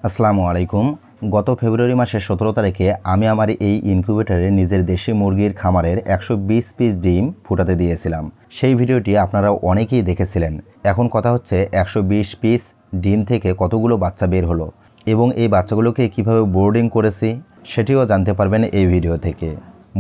আসসালামু আলাইকুম। গত ফেব্রুয়ারি মাসের 17 তারিখে আমি আমার এই ইনকিউবেটরে নিজের দেশি মুরগির খামারের 120 পিস ডিম ফুটাতে দিয়েছিলাম। সেই ভিডিওটি আপনারা অনেকেই দেখেছিলেন। এখন কথা হচ্ছে 120 পিস ডিম থেকে কতগুলো বাচ্চা বের হলো এবং এই বাচ্চাগুলোকে কিভাবে বোর্ডিং করেছি সেটিও জানতে পারবেন এই ভিডিও থেকে।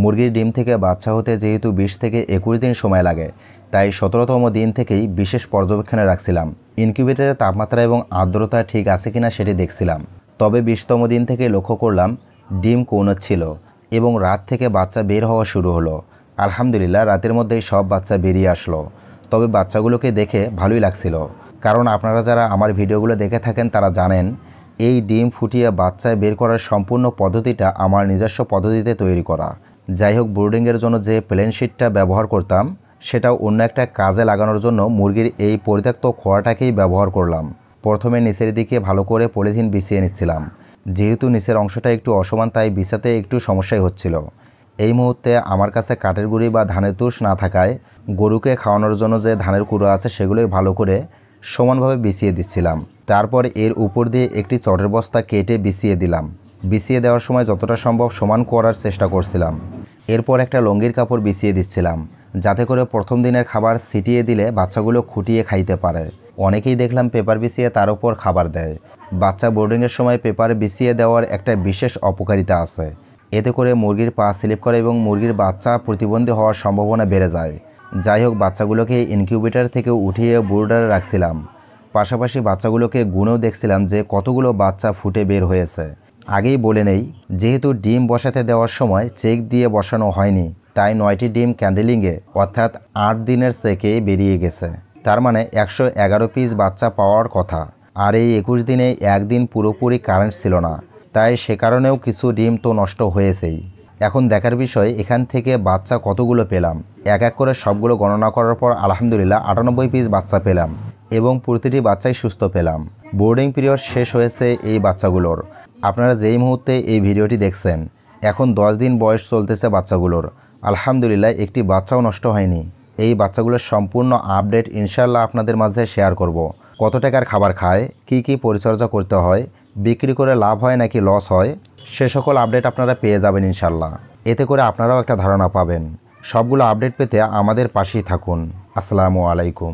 মুরগির ডিম থেকে বাচ্চা হতে যেহেতু 20 থেকে 21 দিন সময় লাগে, তাই 17তম দিন থেকেই বিশেষ পর্যবেক্ষণে রাখছিলাম। ইনকিউবেটরের তাপমাত্রা এবং আর্দ্রতা ঠিক আছে কিনা সেটি দেখছিলাম। তবে 20তম দিন থেকে লক্ষ্য করলাম ডিম কৌনোচ্ছিল এবং রাত থেকে বাচ্চা বের হওয়া শুরু হলো। আলহামদুলিল্লাহ রাতের মধ্যেই সব বাচ্চা বেরিয়ে আসলো। তবে বাচ্চাগুলোকে দেখে ভালোই লাগছিল, কারণ আপনারা যারা আমার ভিডিওগুলো দেখে থাকেন তারা জানেন এই ডিম ফুটিয়ে বাচ্চা বের করার সম্পূর্ণ পদ্ধতিটা আমার নিজস্ব পদ্ধতিতে তৈরি করা। যাই হোক, বোর্ডিংয়ের জন্য যে প্লেন শিটটা ব্যবহার করতাম সেটাও অন্য একটা কাজে লাগানোর জন্য মুরগির এই পরিত্যক্ত খোয়াটাকেই ব্যবহার করলাম। প্রথমে নিচের দিকে ভালো করে পলিথিন বিছিয়ে নিচ্ছিলাম। যেহেতু নিচের অংশটা একটু অসমান, তাই বিছাতে একটু সমস্যাই হচ্ছিল। এই মুহূর্তে আমার কাছে কাঠের গুঁড়ি বা ধানের তুষ না থাকায় গরুকে খাওয়ানোর জন্য যে ধানের কুড়ো আছে সেগুলোই ভালো করে সমানভাবে বিছিয়ে দিচ্ছিলাম। তারপর এর উপর দিয়ে একটি চটের বস্তা কেটে বিছিয়ে দিলাম। বিছিয়ে দেওয়ার সময় যতটা সম্ভব সমান করার চেষ্টা করছিলাম। এরপর একটা লুঙ্গির কাপড় বিছিয়ে দিচ্ছিলাম, যাতে করে প্রথম দিনের খাবার ছিটিয়ে দিলে বাচ্চাগুলো খুঁটিয়ে খাইতে পারে। অনেকেই দেখলাম পেপার বিছিয়ে তার উপর খাবার দেয়। বাচ্চা বোর্ডিংয়ের সময় পেপার বিছিয়ে দেওয়ার একটা বিশেষ অপকারিতা আছে। এতে করে মুরগির পা স্লিপ করে এবং মুরগির বাচ্চা প্রতিবন্ধী হওয়ার সম্ভাবনা বেড়ে যায়। যাই হোক, বাচ্চাগুলোকে ইনকিউবেটর থেকে উঠিয়ে বোর্ডারে রাখছিলাম। পাশাপাশি বাচ্চাগুলোকে গুনেও দেখছিলাম যে কতগুলো বাচ্চা ফুটে বের হয়েছে। আগেই বলে নেই, যেহেতু ডিম বসাতে দেওয়ার সময় চেক দিয়ে বসানো হয়নি, তাই 9টি ডিম ক্যান্ডেলিংয়ে অর্থাৎ 8 দিনের চেকে বেরিয়ে গেছে। তার মানে 111 পিস বাচ্চা পাওয়ার কথা। আর এই 21 দিনে একদিন পুরোপুরি কারেন্ট ছিল না, তাই সে কারণেও কিছু ডিম তো নষ্ট হয়েছেই। এখন দেখার বিষয় এখান থেকে বাচ্চা কতগুলো পেলাম। এক এক করে সবগুলো গণনা করার পর আলহামদুলিল্লাহ 98 পিস বাচ্চা পেলাম এবং প্রতিটি বাচ্চাই সুস্থ পেলাম। বোর্ডিং পিরিয়ড শেষ হয়েছে এই বাচ্চাগুলোর। আপনারা যেই মুহূর্তে এই ভিডিওটি দেখছেন, এখন 10 দিন বয়স চলতেছে বাচ্চাগুলোর। আলহামদুলিল্লাহ একটি বাচ্চাও নষ্ট হয়নি। এই বাচ্চাগুলোর সম্পূর্ণ আপডেট ইনশাআল্লাহ আপনাদের মাঝে শেয়ার করব। কত টাকার খাবার খায়, কি পরিচর্যা করতে হয়, বিক্রি করে লাভ হয় নাকি লস হয়, সে সকল আপডেট আপনারা পেয়ে যাবেন ইনশাআল্লাহ। এতে করে আপনারাও একটা ধারণা পাবেন। সবগুলো আপডেট পেতে আমাদের পাশেই থাকুন। আসসালামু আলাইকুম।